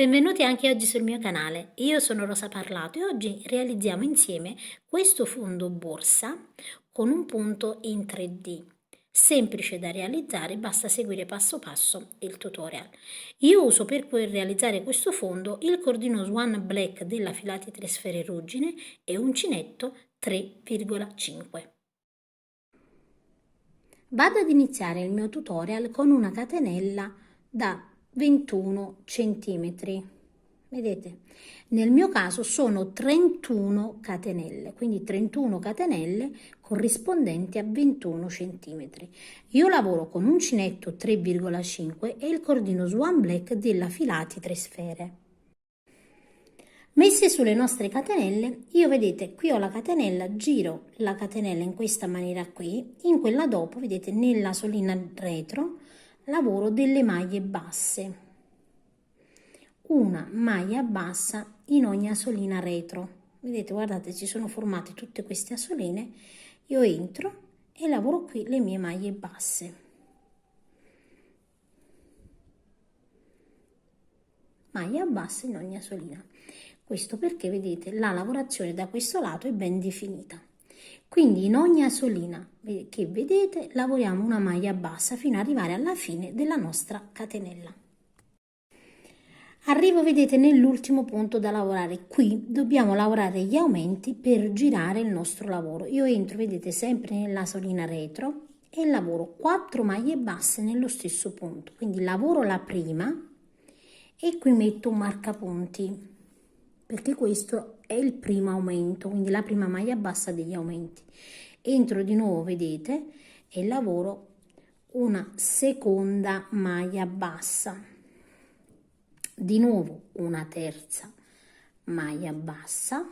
Benvenuti anche oggi sul mio canale, io sono Rosa Parlato e oggi realizziamo insieme questo fondo borsa con un punto in 3D. Semplice da realizzare, basta seguire passo passo il tutorial. Io uso per poter realizzare questo fondo il cordino Swan Black della Filati 3 Sfere Ruggine e uncinetto 3,5. Vado ad iniziare il mio tutorial con una catenella da 21 centimetri. Vedete, nel mio caso sono 31 catenelle, quindi 31 catenelle corrispondenti a 21 centimetri. Io lavoro con uncinetto 3,5 e il cordino Swan Black della Filati 3 Sfere. Messe sulle nostre catenelle, io vedete qui ho la catenella, giro la catenella in questa maniera qui, in quella dopo vedete nella solina retro lavoro delle maglie basse, una maglia bassa in ogni asolina retro. Vedete, guardate, ci sono formate tutte queste asoline, io entro e lavoro qui le mie maglie basse. Maglia bassa in ogni asolina. Questo perché vedete la lavorazione da questo lato è ben definita. Quindi in ogni asolina che vedete lavoriamo una maglia bassa fino ad arrivare alla fine della nostra catenella. Arrivo, vedete, nell'ultimo punto da lavorare. Qui dobbiamo lavorare gli aumenti per girare il nostro lavoro. Io entro, vedete, sempre nella solina retro e lavoro 4 maglie basse nello stesso punto. Quindi lavoro la prima e qui metto un marcapunti, perché questo è il primo aumento, quindi la prima maglia bassa degli aumenti. Entro di nuovo, vedete, e lavoro una seconda maglia bassa, di nuovo una terza maglia bassa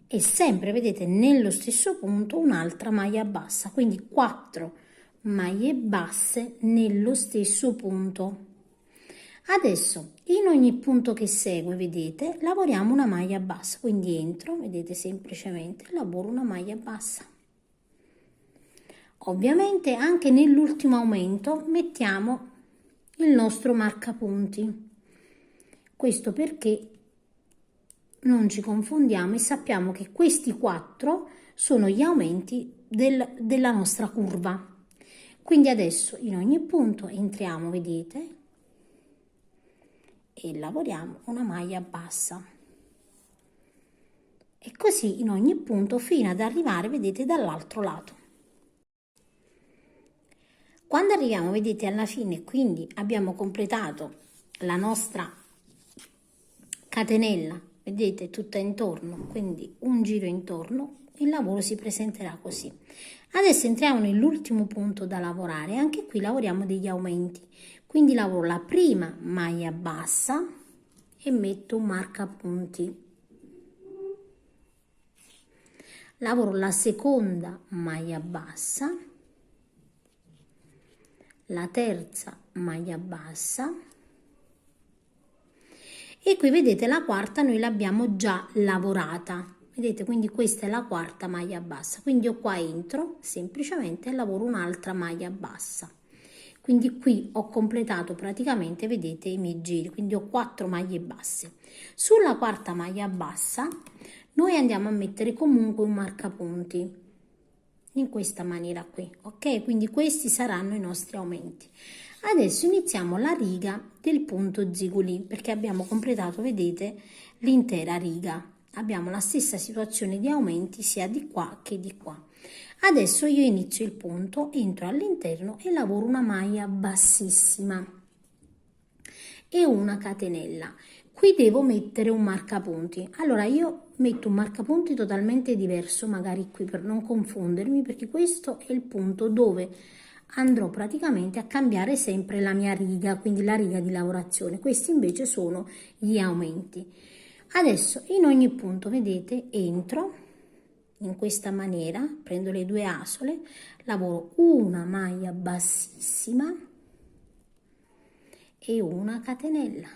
e sempre, vedete, nello stesso punto un'altra maglia bassa, quindi 4 maglie basse nello stesso punto. Adesso in ogni punto che segue, vedete, lavoriamo una maglia bassa, quindi entro, vedete, semplicemente lavoro una maglia bassa. Ovviamente anche nell'ultimo aumento mettiamo il nostro marcapunti, questo perché non ci confondiamo e sappiamo che questi 4 sono gli aumenti della nostra curva. Quindi adesso in ogni punto entriamo, vedete, e lavoriamo una maglia bassa e così in ogni punto fino ad arrivare, vedete, dall'altro lato. Quando arriviamo, vedete, alla fine, quindi abbiamo completato la nostra catenella, vedete, tutta intorno, quindi un giro intorno, il lavoro si presenterà così. Adesso entriamo nell'ultimo punto da lavorare, anche qui lavoriamo degli aumenti, quindi lavoro la prima maglia bassa e metto un marcapunti, lavoro la seconda maglia bassa, la terza maglia bassa e qui vedete la quarta noi l'abbiamo già lavorata, vedete, quindi questa è la quarta maglia bassa, quindi io qua entro semplicemente e lavoro un'altra maglia bassa, quindi qui ho completato praticamente, vedete, i miei giri, quindi ho 4 maglie basse. Sulla quarta maglia bassa noi andiamo a mettere comunque un marcapunti in questa maniera qui, ok? Quindi questi saranno i nostri aumenti. Adesso iniziamo la riga del punto ziguli, perché abbiamo completato, vedete, l'intera riga. Abbiamo la stessa situazione di aumenti sia di qua che di qua. Adesso io inizio il punto, entro all'interno e lavoro una maglia bassissima e una catenella. Qui devo mettere un marcapunti. Allora io metto un marcapunti totalmente diverso, magari qui per non confondermi, perché questo è il punto dove andrò praticamente a cambiare sempre la mia riga, quindi la riga di lavorazione. Questi invece sono gli aumenti. Adesso in ogni punto, vedete, entro in questa maniera, prendo le 2 asole, lavoro una maglia bassissima e una catenella.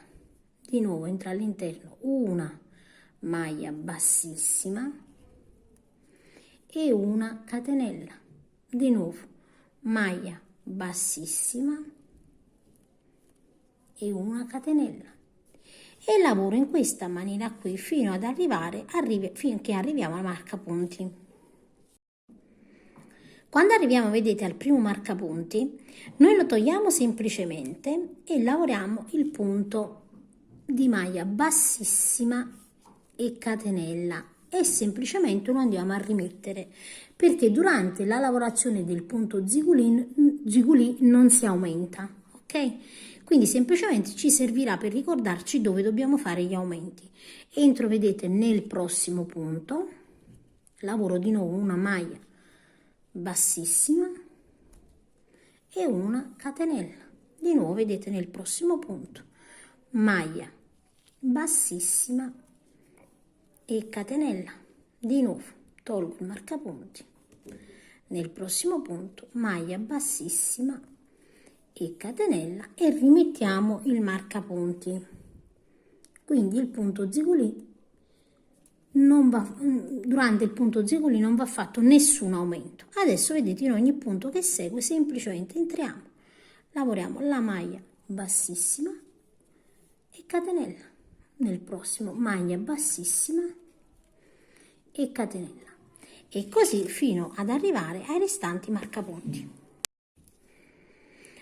Di nuovo entra all'interno una maglia bassissima e una catenella. Di nuovo maglia bassissima e una catenella e lavoro in questa maniera qui fino ad arrivare finché arriviamo al marcapunti. Quando arriviamo, vedete, al primo marcapunti, noi lo togliamo semplicemente e lavoriamo il punto di maglia bassissima e catenella e semplicemente lo andiamo a rimettere perché durante la lavorazione del punto zigulì non si aumenta, ok? Quindi semplicemente ci servirà per ricordarci dove dobbiamo fare gli aumenti. Entro, vedete, nel prossimo punto, lavoro di nuovo una maglia bassissima e una catenella. Di nuovo, vedete, nel prossimo punto, maglia bassissima e catenella. Di nuovo, tolgo il marcapunti. Nel prossimo punto, maglia bassissima e catenella e rimettiamo il marcapunti. Quindi il punto zigulì durante il punto zigulì non va fatto nessun aumento. Adesso vedete, in ogni punto che segue semplicemente entriamo, lavoriamo la maglia bassissima e catenella. Nel prossimo maglia bassissima e catenella e così fino ad arrivare ai restanti marcapunti.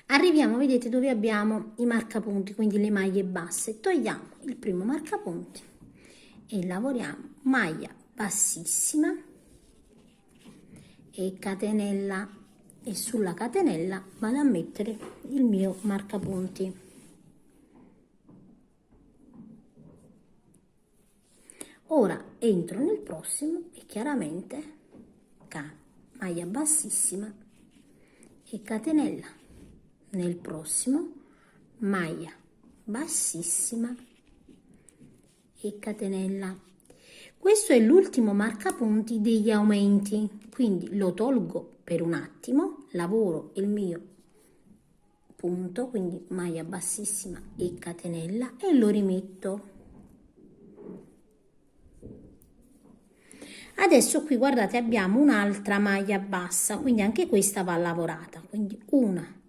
Arriviamo, vedete, dove abbiamo i marcapunti, quindi le maglie basse. Togliamo il primo marcapunti e lavoriamo maglia bassissima e catenella e sulla catenella vado a mettere il mio marcapunti. Ora entro nel prossimo e chiaramente maglia bassissima e catenella. Nel prossimo maglia bassissima e catenella. Questo è l'ultimo marcapunti degli aumenti, quindi lo tolgo per un attimo, lavoro il mio punto, quindi maglia bassissima e catenella e lo rimetto. Adesso qui guardate abbiamo un'altra maglia bassa, quindi anche questa va lavorata, quindi una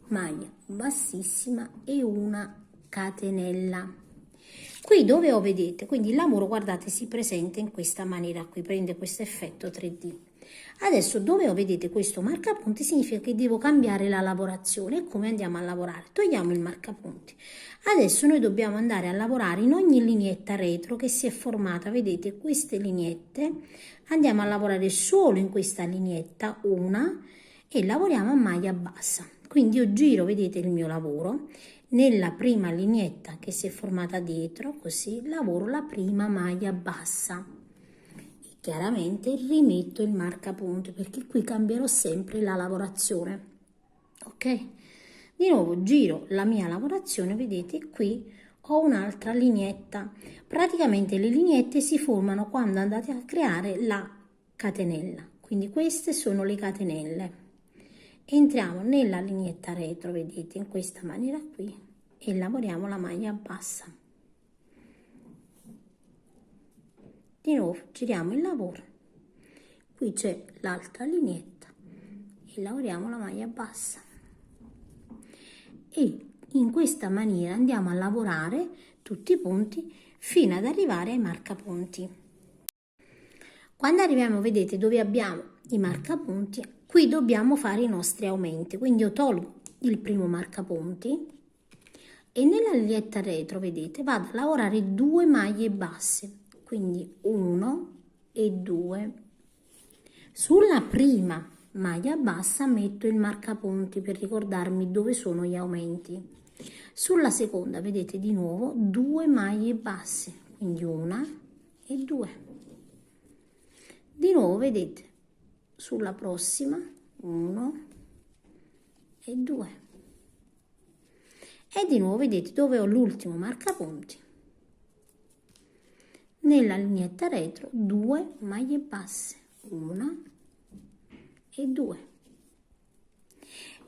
maglia bassissima e una catenella. Qui dove ho, vedete, quindi il lavoro, guardate, si presenta in questa maniera qui, prende questo effetto 3D. Adesso dove ho, vedete, questo marcapunti significa che devo cambiare la lavorazione. Come andiamo a lavorare? Togliamo il marcapunti. Adesso noi dobbiamo andare a lavorare in ogni lineetta retro che si è formata, vedete, queste lineette, andiamo a lavorare solo in questa lineetta, una, e lavoriamo a maglia bassa. Quindi io giro, vedete, il mio lavoro nella prima lineetta che si è formata dietro, così lavoro la prima maglia bassa e chiaramente rimetto il marcapunti perché qui cambierò sempre la lavorazione, ok? Di nuovo giro la mia lavorazione, vedete, qui ho un'altra lineetta. Praticamente le lineette si formano quando andate a creare la catenella, quindi queste sono le catenelle. Entriamo nella lineetta retro, vedete, in questa maniera qui e lavoriamo la maglia bassa. Di nuovo giriamo il lavoro, qui c'è l'altra lineetta e lavoriamo la maglia bassa e in questa maniera andiamo a lavorare tutti i punti fino ad arrivare ai marcapunti. Quando arriviamo, vedete, dove abbiamo i marcapunti, qui dobbiamo fare i nostri aumenti, quindi io tolgo il primo marcapunti e nella lineetta retro, vedete, vado a lavorare 2 maglie basse, quindi 1 e 2. Sulla prima maglia bassa metto il marcapunti per ricordarmi dove sono gli aumenti. Sulla seconda, vedete, di nuovo 2 maglie basse, quindi 1 e 2. Di nuovo, vedete, sulla prossima 1 e 2 e di nuovo, vedete, dove ho l'ultimo marcapunti, nella lineetta retro 2 maglie basse, 1 e 2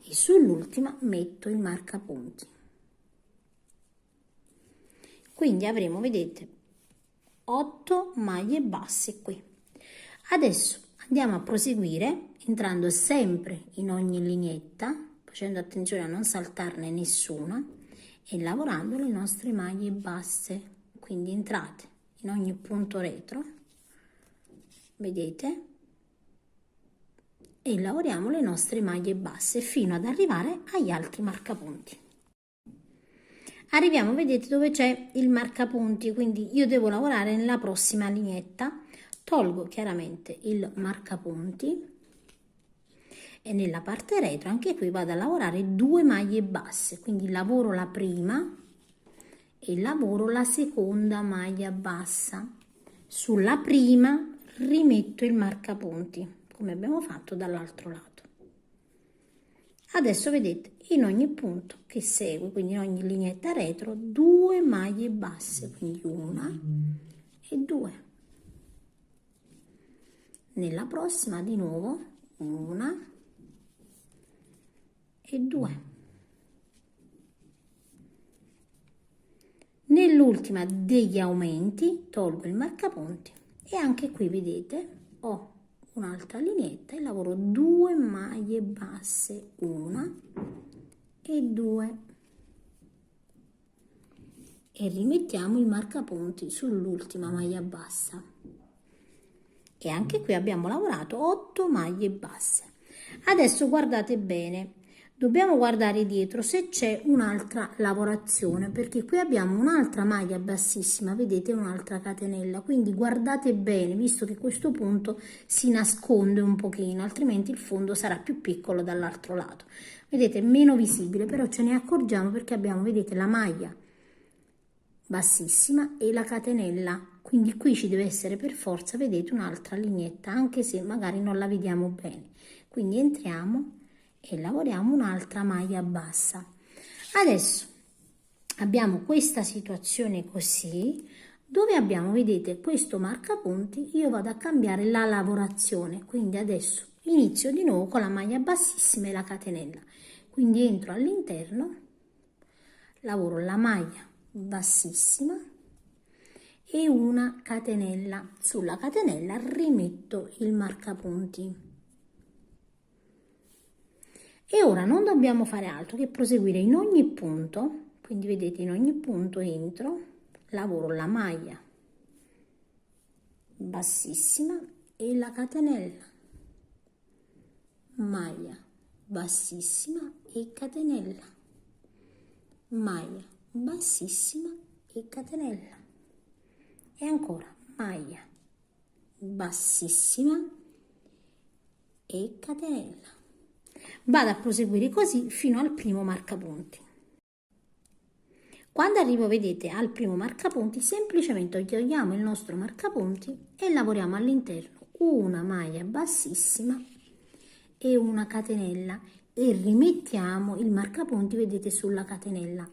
e sull'ultima metto il marcapunti. Quindi avremo, vedete, 8 maglie basse qui. Adesso andiamo a proseguire entrando sempre in ogni lineetta, facendo attenzione a non saltarne nessuna e lavorando le nostre maglie basse. Quindi entrate in ogni punto retro, vedete, e lavoriamo le nostre maglie basse fino ad arrivare agli altri marcapunti. Arriviamo, vedete, dove c'è il marcapunti, quindi io devo lavorare nella prossima lineetta. Tolgo chiaramente il marcapunti e nella parte retro anche qui vado a lavorare 2 maglie basse, quindi lavoro la prima e lavoro la seconda maglia bassa. Sulla prima rimetto il marcapunti come abbiamo fatto dall'altro lato. Adesso vedete, in ogni punto che segue, quindi in ogni lineetta retro, 2 maglie basse, quindi una e 2. Nella prossima di nuovo una e 2. Nell'ultima degli aumenti tolgo il marcapunti e anche qui vedete ho un'altra lineetta e lavoro 2 maglie basse, una e 2, e rimettiamo il marcapunti sull'ultima maglia bassa e anche qui abbiamo lavorato 8 maglie basse. Adesso guardate bene, dobbiamo guardare dietro se c'è un'altra lavorazione, perché qui abbiamo un'altra maglia bassissima, vedete, un'altra catenella, quindi guardate bene, visto che questo punto si nasconde un pochino, altrimenti il fondo sarà più piccolo dall'altro lato. Vedete, meno visibile, però ce ne accorgiamo perché abbiamo, vedete, la maglia bassissima e la catenella, quindi qui ci deve essere per forza, vedete, un'altra lineetta, anche se magari non la vediamo bene. Quindi entriamo e lavoriamo un'altra maglia bassa. Adesso abbiamo questa situazione così, dove abbiamo, vedete, questo marcapunti, io vado a cambiare la lavorazione, quindi adesso inizio di nuovo con la maglia bassissima e la catenella, quindi entro all'interno, lavoro la maglia bassissima e una catenella, sulla catenella rimetto il marcapunti. E ora non dobbiamo fare altro che proseguire in ogni punto, quindi vedete, in ogni punto entro, lavoro la maglia bassissima e la catenella, maglia bassissima e catenella, maglia bassissima e catenella, e ancora maglia bassissima e catenella. Vado a proseguire così fino al primo marcapunti. Quando arrivo, vedete, al primo marcapunti, semplicemente togliamo il nostro marcapunti e lavoriamo all'interno una maglia bassissima e una catenella e rimettiamo il marcapunti, vedete, sulla catenella.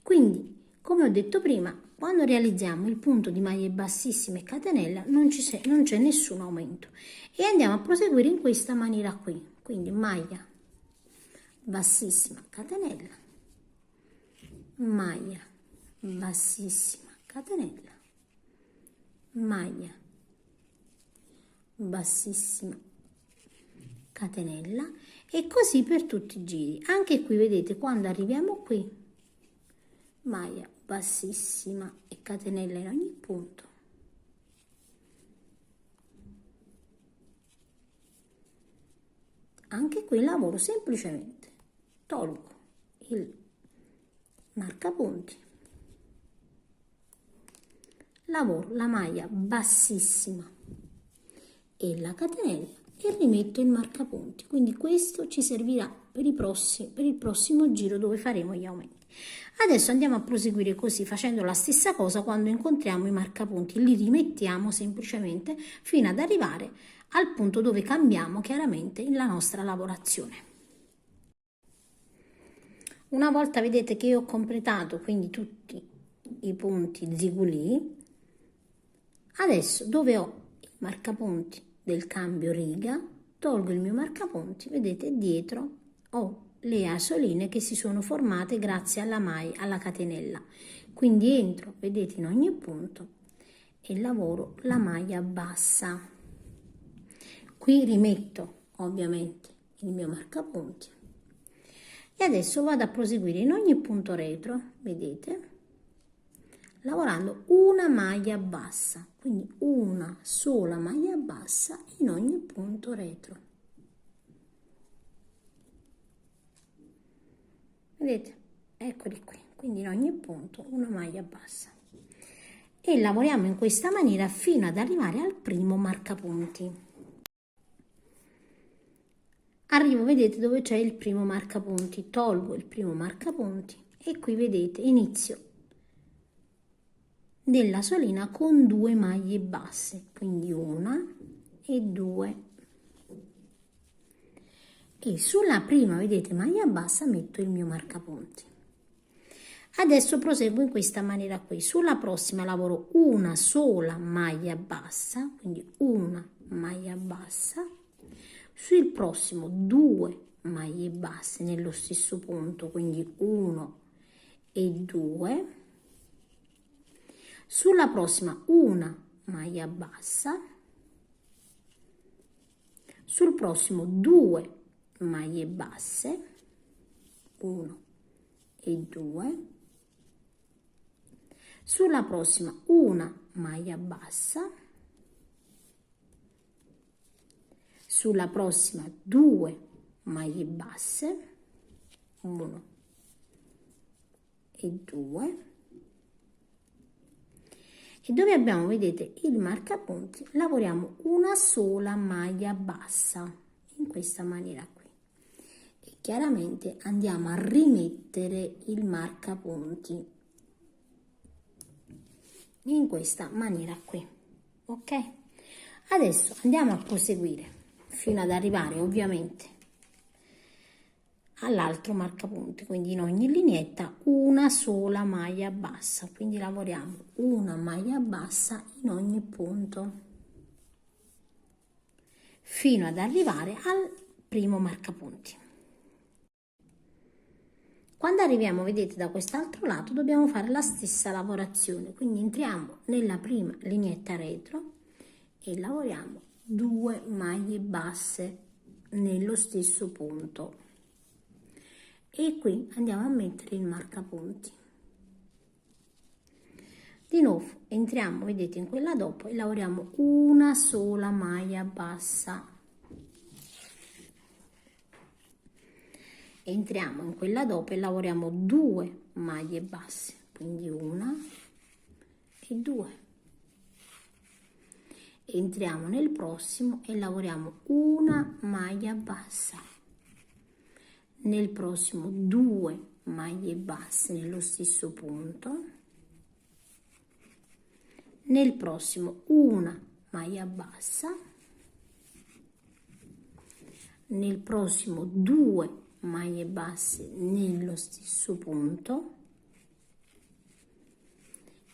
Quindi, come ho detto prima, quando realizziamo il punto di maglie bassissime e catenella non c'è nessun aumento e andiamo a proseguire in questa maniera qui. Quindi maglia bassissima, catenella, maglia bassissima, catenella, maglia bassissima, catenella, e così per tutti i giri. Anche qui vedete, quando arriviamo qui, maglia bassissima e catenella in ogni punto, anche qui lavoro semplicemente, tolgo il marcapunti, lavoro la maglia bassissima e la catenella e rimetto il marcapunti. Quindi questo ci servirà per il prossimo giro dove faremo gli aumenti. Adesso andiamo a proseguire così, facendo la stessa cosa quando incontriamo i marcapunti, li rimettiamo semplicemente fino ad arrivare al punto dove cambiamo chiaramente la nostra lavorazione. Una volta vedete che io ho completato quindi tutti i punti ziguli, adesso dove ho il marcapunti del cambio riga, tolgo il mio marcapunti, vedete dietro ho le asoline che si sono formate grazie alla catenella, quindi entro, vedete, in ogni punto e lavoro la maglia bassa. Qui rimetto ovviamente il mio marcapunti E adesso vado a proseguire in ogni punto retro, vedete, lavorando una maglia bassa, quindi una sola maglia bassa in ogni punto retro. Vedete? Eccoli qui, quindi in ogni punto una maglia bassa. E lavoriamo in questa maniera fino ad arrivare al primo marcapunti. Arrivo, vedete dove c'è il primo marcapunti, tolgo il primo marcapunti e qui vedete inizio della solina con 2 maglie basse, quindi una e 2. E sulla prima, vedete, maglia bassa metto il mio marcapunti. Adesso proseguo in questa maniera qui. Sulla prossima lavoro una sola maglia bassa, quindi una maglia bassa. Sul prossimo 2 maglie basse nello stesso punto, quindi 1 e 2. Sulla prossima una maglia bassa. Sul prossimo 2 maglie basse, 1 e 2. Sulla prossima una maglia bassa. Sulla prossima 2 maglie basse, 1 e 2. E dove abbiamo, vedete, il marcapunti, lavoriamo una sola maglia bassa, in questa maniera qui. E chiaramente andiamo a rimettere il marcapunti in questa maniera qui, ok? Adesso andiamo a proseguire fino ad arrivare ovviamente all'altro marcapunti, quindi in ogni lineetta una sola maglia bassa, quindi lavoriamo una maglia bassa in ogni punto fino ad arrivare al primo marcapunti. Quando arriviamo, vedete, da quest'altro lato dobbiamo fare la stessa lavorazione, quindi entriamo nella prima lineetta retro e lavoriamo 2 maglie basse nello stesso punto e qui andiamo a mettere il marcapunti. Di nuovo entriamo, vedete, in quella dopo e lavoriamo una sola maglia bassa. Entriamo in quella dopo e lavoriamo 2 maglie basse, quindi una e 2. Entriamo nel prossimo e lavoriamo una maglia bassa. Nel prossimo 2 maglie basse nello stesso punto. Nel prossimo una maglia bassa. Nel prossimo 2 maglie basse nello stesso punto.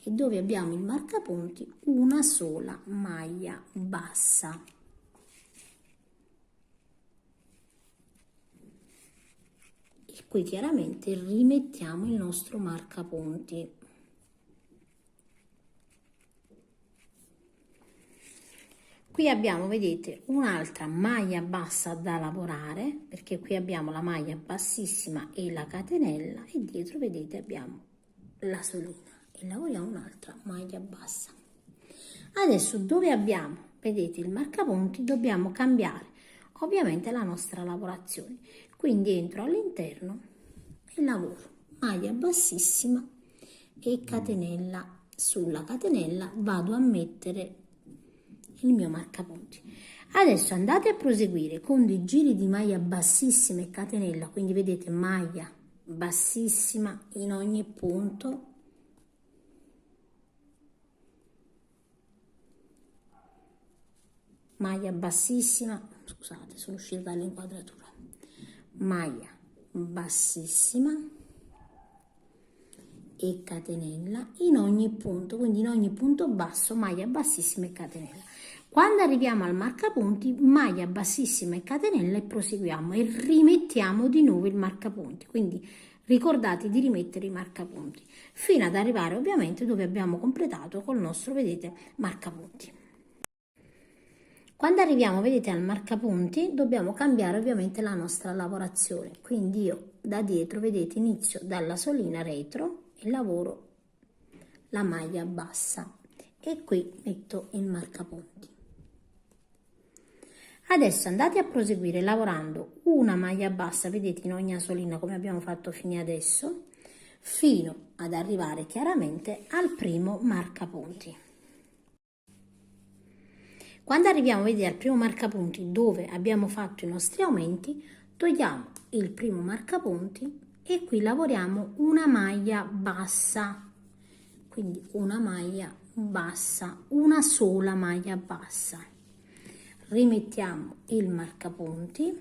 E dove abbiamo il marcapunti una sola maglia bassa. E qui chiaramente rimettiamo il nostro marcapunti. Qui abbiamo, vedete, un'altra maglia bassa da lavorare, perché qui abbiamo la maglia bassissima e la catenella e dietro, vedete, abbiamo la solina. E lavoriamo un'altra maglia bassa. Adesso dove abbiamo, vedete, il marcapunti, dobbiamo cambiare ovviamente la nostra lavorazione, quindi entro all'interno e lavoro maglia bassissima e catenella. Sulla catenella vado a mettere il mio marcapunti. Adesso andate a proseguire con dei giri di maglia bassissima e catenella, quindi vedete maglia bassissima in ogni punto, maglia bassissima, scusate, sono uscita dall'inquadratura, maglia bassissima e catenella in ogni punto, quindi in ogni punto basso maglia bassissima e catenella. Quando arriviamo al marcapunti, maglia bassissima e catenella e proseguiamo e rimettiamo di nuovo il marcapunti, quindi ricordate di rimettere i marcapunti fino ad arrivare ovviamente dove abbiamo completato col nostro, vedete, marcapunti. Quando arriviamo, vedete, al marcapunti dobbiamo cambiare ovviamente la nostra lavorazione, quindi io da dietro, vedete, inizio dalla solina retro e lavoro la maglia bassa e qui metto il marcapunti. Adesso andate a proseguire lavorando una maglia bassa, vedete, in ogni solina come abbiamo fatto fino adesso, fino ad arrivare chiaramente al primo marcapunti. Quando arriviamo, vedete, al primo marcapunti dove abbiamo fatto i nostri aumenti, togliamo il primo marcapunti e qui lavoriamo una maglia bassa, quindi una maglia bassa, una sola maglia bassa. Rimettiamo il marcapunti,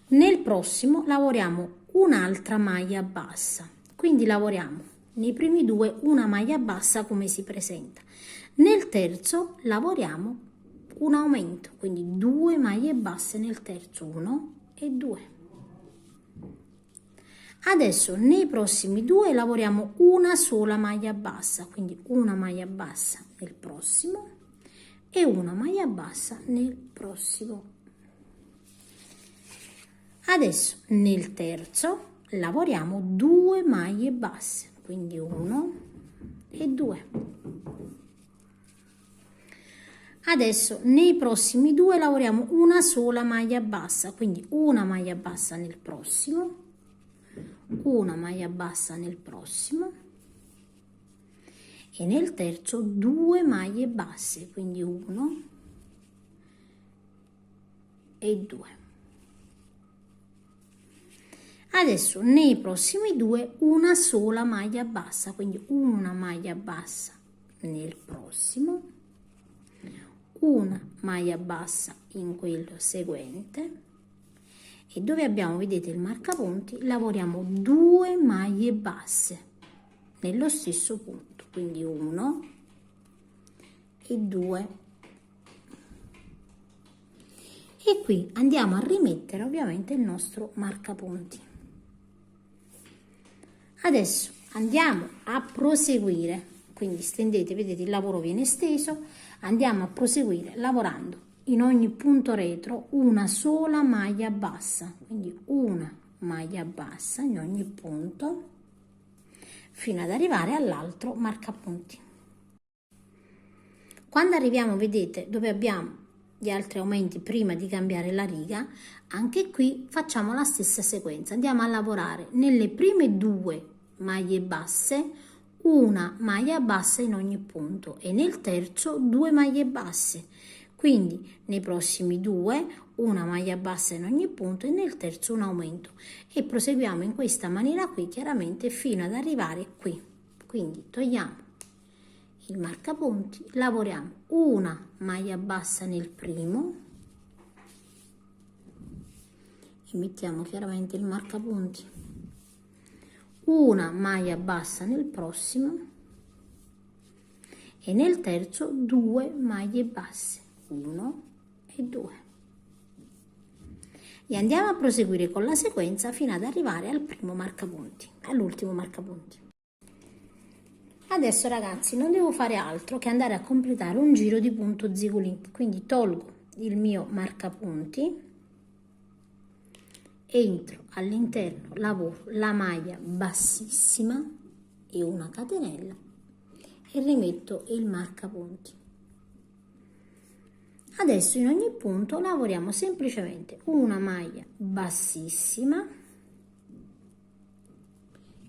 nel prossimo lavoriamo un'altra maglia bassa, quindi lavoriamo nei primi due una maglia bassa come si presenta, nel terzo lavoriamo un aumento, quindi 2 maglie basse nel terzo, 1 e 2. Adesso nei prossimi due lavoriamo una sola maglia bassa, quindi una maglia bassa nel prossimo e una maglia bassa nel prossimo. Adesso nel terzo lavoriamo 2 maglie basse, quindi 1 e 2. Adesso nei prossimi due lavoriamo una sola maglia bassa, quindi una maglia bassa nel prossimo, una maglia bassa nel prossimo e nel terzo 2 maglie basse, quindi 1 e 2. Adesso nei prossimi due una sola maglia bassa, quindi una maglia bassa nel prossimo, una maglia bassa in quello seguente e dove abbiamo, vedete, il marcapunti, lavoriamo 2 maglie basse nello stesso punto, quindi 1 e 2. E qui andiamo a rimettere ovviamente il nostro marcapunti. Adesso andiamo a proseguire, quindi stendete, vedete, il lavoro viene steso, andiamo a proseguire lavorando in ogni punto retro una sola maglia bassa, quindi una maglia bassa in ogni punto fino ad arrivare all'altro marcapunti. Quando arriviamo, vedete, dove abbiamo gli altri aumenti prima di cambiare la riga, anche qui facciamo la stessa sequenza, andiamo a lavorare nelle prime 2 maglie basse una maglia bassa in ogni punto e nel terzo 2 maglie basse, quindi nei prossimi due una maglia bassa in ogni punto e nel terzo un aumento e proseguiamo in questa maniera qui chiaramente fino ad arrivare qui. Quindi togliamo il marcapunti, lavoriamo una maglia bassa nel primo e mettiamo chiaramente il marcapunti, una maglia bassa nel prossimo e nel terzo 2 maglie basse, 1 e 2. E andiamo a proseguire con la sequenza fino ad arrivare al primo marcapunti, all'ultimo marcapunti. Adesso ragazzi non devo fare altro che andare a completare un giro di punto ziguli, quindi tolgo il mio marcapunti, entro all'interno, lavoro la maglia bassissima e una catenella e rimetto il marcapunti. Adesso in ogni punto lavoriamo semplicemente una maglia bassissima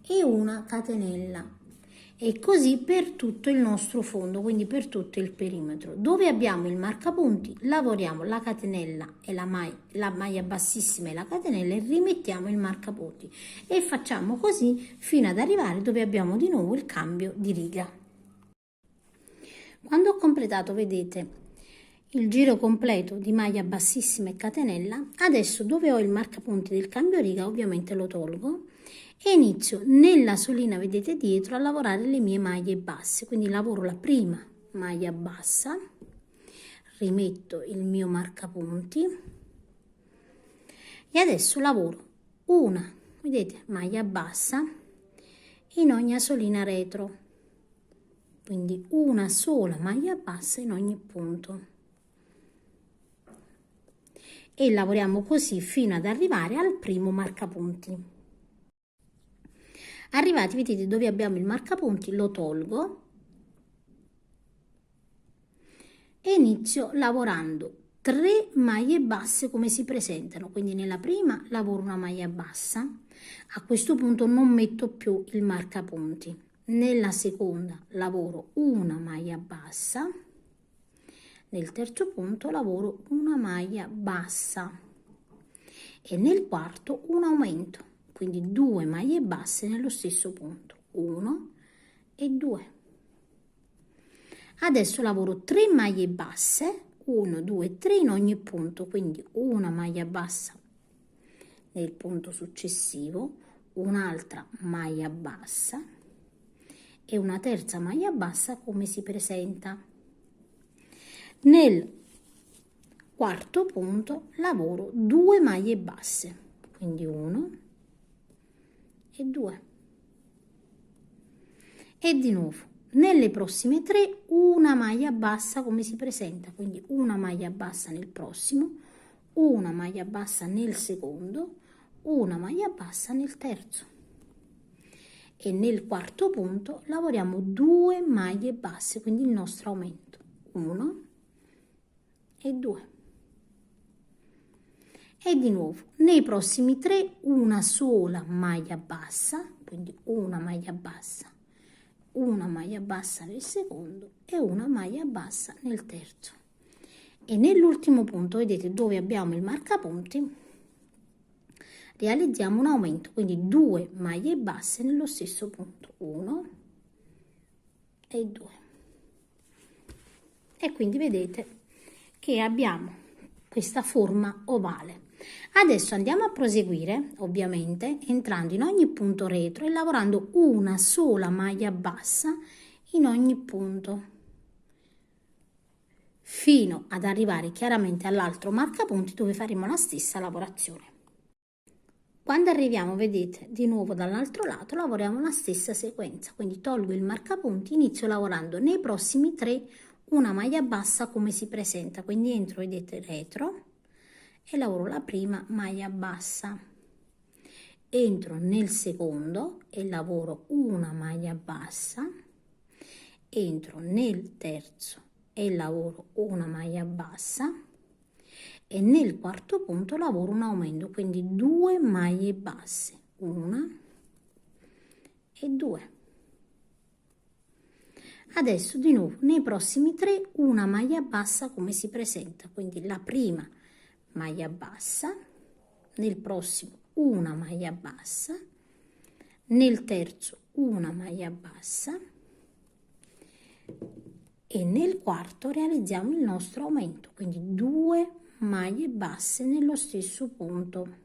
e una catenella e così per tutto il nostro fondo, quindi per tutto il perimetro. Dove abbiamo il marcapunti lavoriamo la catenella e la maglia bassissima e la catenella e rimettiamo il marcapunti e facciamo così fino ad arrivare dove abbiamo di nuovo il cambio di riga. Quando ho completato, vedete, il giro completo di maglia bassissima e catenella, adesso dove ho il marcapunti del cambio riga ovviamente lo tolgo e inizio nella solina, vedete, dietro a lavorare le mie maglie basse, quindi lavoro la prima maglia bassa, rimetto il mio marcapunti e adesso lavoro una, vedete, maglia bassa in ogni solina retro, quindi una sola maglia bassa in ogni punto. e lavoriamo così fino ad arrivare al primo marcapunti. Arrivati, vedete dove abbiamo il marcapunti, lo tolgo e inizio lavorando 3 maglie basse come si presentano. Quindi nella prima lavoro una maglia bassa, a questo punto non metto più il marcapunti. Nella seconda lavoro una maglia bassa, nel terzo punto lavoro una maglia bassa e nel quarto un aumento, quindi 2 maglie basse nello stesso punto, 1 e 2. Adesso lavoro 3 maglie basse, 1, 2, 3 in ogni punto, quindi una maglia bassa nel punto successivo, un'altra maglia bassa e una terza maglia bassa come si presenta. Nel quarto punto lavoro 2 maglie basse, quindi 1 e 2. E di nuovo nelle prossime 3 una maglia bassa come si presenta, quindi una maglia bassa nel prossimo, una maglia bassa nel secondo, una maglia bassa nel terzo. E nel quarto punto lavoriamo 2 maglie basse, quindi il nostro aumento, 1 e 2. E di nuovo nei prossimi 3 una sola maglia bassa, quindi una maglia bassa, una maglia bassa nel secondo e una maglia bassa nel terzo. E nell'ultimo punto, vedete dove abbiamo il marcapunti, realizziamo un aumento, quindi 2 maglie basse nello stesso punto, 1 e 2. E quindi vedete che abbiamo questa forma ovale. Adesso andiamo a proseguire, ovviamente, entrando in ogni punto retro e lavorando una sola maglia bassa in ogni punto, fino ad arrivare chiaramente all'altro marcapunti dove faremo la stessa lavorazione. Quando arriviamo, vedete, di nuovo dall'altro lato lavoriamo la stessa sequenza, quindi tolgo il marcapunti, inizio lavorando nei prossimi 3 una maglia bassa come si presenta, quindi entro, vedete, retro e lavoro la prima maglia bassa, entro nel secondo e lavoro una maglia bassa, entro nel terzo e lavoro una maglia bassa e nel quarto punto lavoro un aumento, quindi 2 maglie basse, 1 e 2. Adesso di nuovo nei prossimi 3 una maglia bassa come si presenta, quindi la prima maglia bassa, nel prossimo una maglia bassa, nel terzo una maglia bassa e nel quarto realizziamo il nostro aumento, quindi 2 maglie basse nello stesso punto.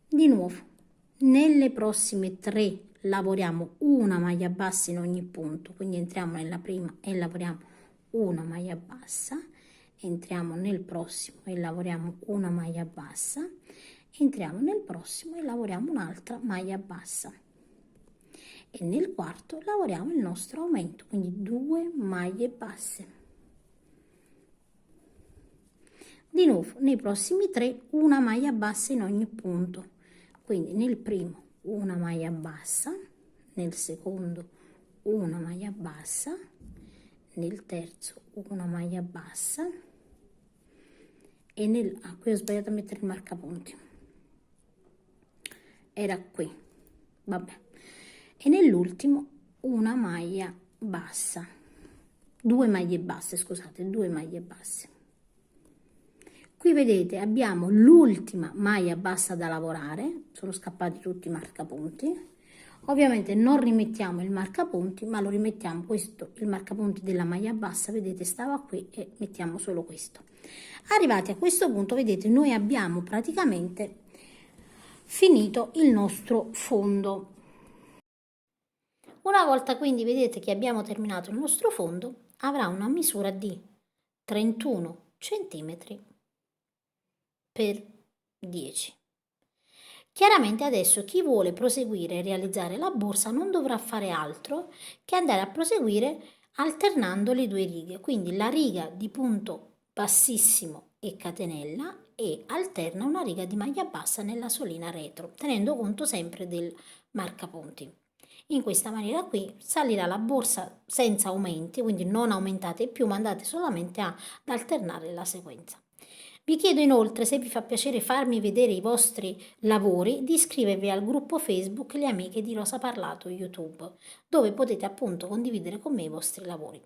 Di nuovo nelle prossime 3 lavoriamo una maglia bassa in ogni punto, quindi entriamo nella prima e lavoriamo una maglia bassa, entriamo nel prossimo e lavoriamo una maglia bassa, entriamo nel prossimo e lavoriamo un'altra maglia bassa e nel quarto lavoriamo il nostro aumento, quindi 2 maglie basse. Di nuovo nei prossimi 3 una maglia bassa in ogni punto, quindi nel primo una maglia bassa, nel secondo una maglia bassa, nel terzo una maglia bassa e qui ho sbagliato a mettere il marcapunti, era qui, vabbè, e nell'ultimo una maglia bassa, 2 maglie basse, scusate, 2 maglie basse. Qui vedete abbiamo l'ultima maglia bassa da lavorare, sono scappati tutti i marcapunti. Ovviamente non rimettiamo il marcapunti, ma lo rimettiamo questo, il marcapunti della maglia bassa, vedete stava qui e mettiamo solo questo. Arrivati a questo punto, vedete, noi abbiamo praticamente finito il nostro fondo. Una volta quindi vedete che abbiamo terminato il nostro fondo, avrà una misura di 31 centimetri per 10. Chiaramente adesso chi vuole proseguire e realizzare la borsa non dovrà fare altro che andare a proseguire alternando le due righe, quindi la riga di punto bassissimo e catenella e alterna una riga di maglia bassa nella solina retro, tenendo conto sempre del marcapunti. In questa maniera qui salirà la borsa senza aumenti, quindi non aumentate più, ma andate solamente ad alternare la sequenza. Vi chiedo inoltre, se vi fa piacere farmi vedere i vostri lavori, di iscrivervi al gruppo Facebook Le Amiche di Rosa Parlato YouTube, dove potete appunto condividere con me i vostri lavori.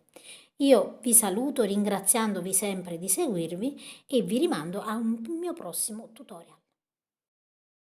Io vi saluto ringraziandovi sempre di seguirvi e vi rimando a un mio prossimo tutorial.